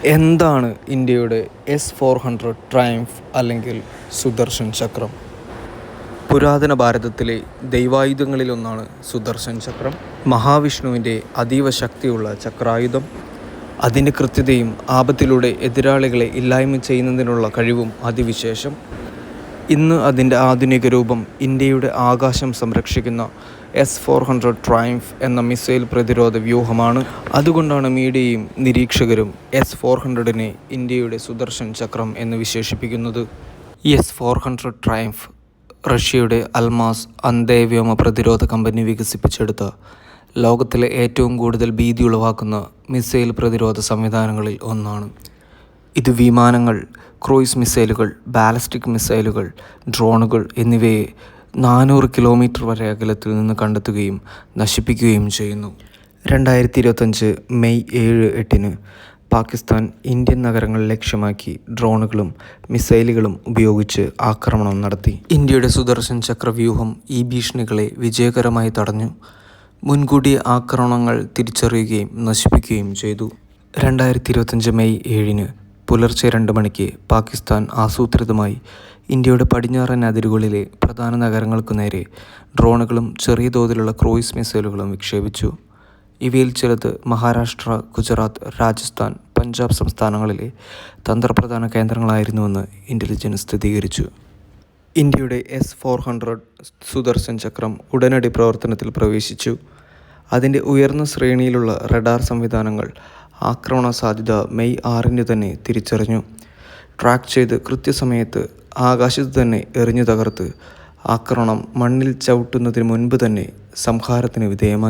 എന്താണ് ഇന്ത്യയുടെ S-400 triumph അല്ലെങ്കിൽ സുദർശൻ ചക്രം? പുരാതന ഭാരതത്തിലെ ദൈവായുധങ്ങളിലൊന്നാണ് സുദർശൻ ചക്രം. മഹാവിഷ്ണുവിൻ്റെ അതീവ ശക്തിയുള്ള ചക്രായുധം. അതിൻ്റെ കൃത്യതയും ആപത്തിലൂടെ എതിരാളികളെ ഇല്ലായ്മ ചെയ്യുന്നതിനുള്ള കഴിവും അതിവിശേഷം. ഇന്ന് അതിൻ്റെ ആധുനിക രൂപം ഇന്ത്യയുടെ ആകാശം സംരക്ഷിക്കുന്ന S-400 ട്രയംഫ് എന്ന മിസൈൽ പ്രതിരോധ വ്യൂഹമാണ്. അതുകൊണ്ടാണ് മീഡിയയും നിരീക്ഷകരും S-400നെ ഇന്ത്യയുടെ സുദർശൻ ചക്രം എന്ന് വിശേഷിപ്പിക്കുന്നത്. S-400 ട്രയംഫ് റഷ്യയുടെ അൽമാസ് അന്തേവ്യോമ പ്രതിരോധ കമ്പനി വികസിപ്പിച്ചെടുത്ത ലോകത്തിലെ ഏറ്റവും കൂടുതൽ ഭീതി ഉളവാക്കുന്ന മിസൈൽ പ്രതിരോധ സംവിധാനങ്ങളിൽ ഒന്നാണ്. ഇത് വിമാനങ്ങൾ, ക്രൂയിസ് മിസൈലുകൾ, ബാലിസ്റ്റിക് മിസൈലുകൾ, ഡ്രോണുകൾ എന്നിവയെ 400 കിലോമീറ്റർ വരെ അകലത്തിൽ നിന്ന് കണ്ടെത്തുകയും നശിപ്പിക്കുകയും ചെയ്യുന്നു. 2025 മെയ് 7-8 പാകിസ്ഥാൻ ഇന്ത്യൻ നഗരങ്ങൾ ലക്ഷ്യമാക്കി ഡ്രോണുകളും മിസൈലുകളും ഉപയോഗിച്ച് ആക്രമണം നടത്തി. ഇന്ത്യയുടെ സുദർശൻ ചക്രവ്യൂഹം ഈ ഭീഷണികളെ വിജയകരമായി തടഞ്ഞു. മുൻകൂട്ടി ആക്രമണങ്ങൾ തിരിച്ചറിയുകയും നശിപ്പിക്കുകയും ചെയ്തു. 2025 മെയ് 7 പുലർച്ചെ 2 മണിക്ക് പാകിസ്ഥാൻ ആസൂത്രിതമായി ഇന്ത്യയുടെ പടിഞ്ഞാറൻ അതിരുകളിലെ പ്രധാന നഗരങ്ങൾക്കു നേരെ ഡ്രോണുകളും ചെറിയ തോതിലുള്ള ക്രൂയിസ് മിസൈലുകളും വിക്ഷേപിച്ചു. ഇവയിൽ ചിലത് മഹാരാഷ്ട്ര, ഗുജറാത്ത്, രാജസ്ഥാൻ, പഞ്ചാബ് സംസ്ഥാനങ്ങളിലെ തന്ത്രപ്രധാന കേന്ദ്രങ്ങളായിരുന്നുവെന്ന് ഇൻ്റലിജൻസ് സ്ഥിരീകരിച്ചു. ഇന്ത്യയുടെ S-400 സുദർശൻ ചക്രം ഉടനടി പ്രവർത്തനത്തിൽ പ്രവേശിച്ചു. അതിൻ്റെ ഉയർന്ന ശ്രേണിയിലുള്ള റഡാർ സംവിധാനങ്ങൾ ആക്രമണ സാധ്യത മെയ് 6 തന്നെ തിരിച്ചറിഞ്ഞു. ട്രാക്ക് ചെയ്ത് കൃത്യസമയത്ത് ആകാശത്ത് തന്നെ എറിഞ്ഞു തകർത്ത് ആക്രമണം മണ്ണിൽ ചവിട്ടുന്നതിന് മുൻപ് തന്നെ സംഹാരത്തിന് വിധേയമാക്കി.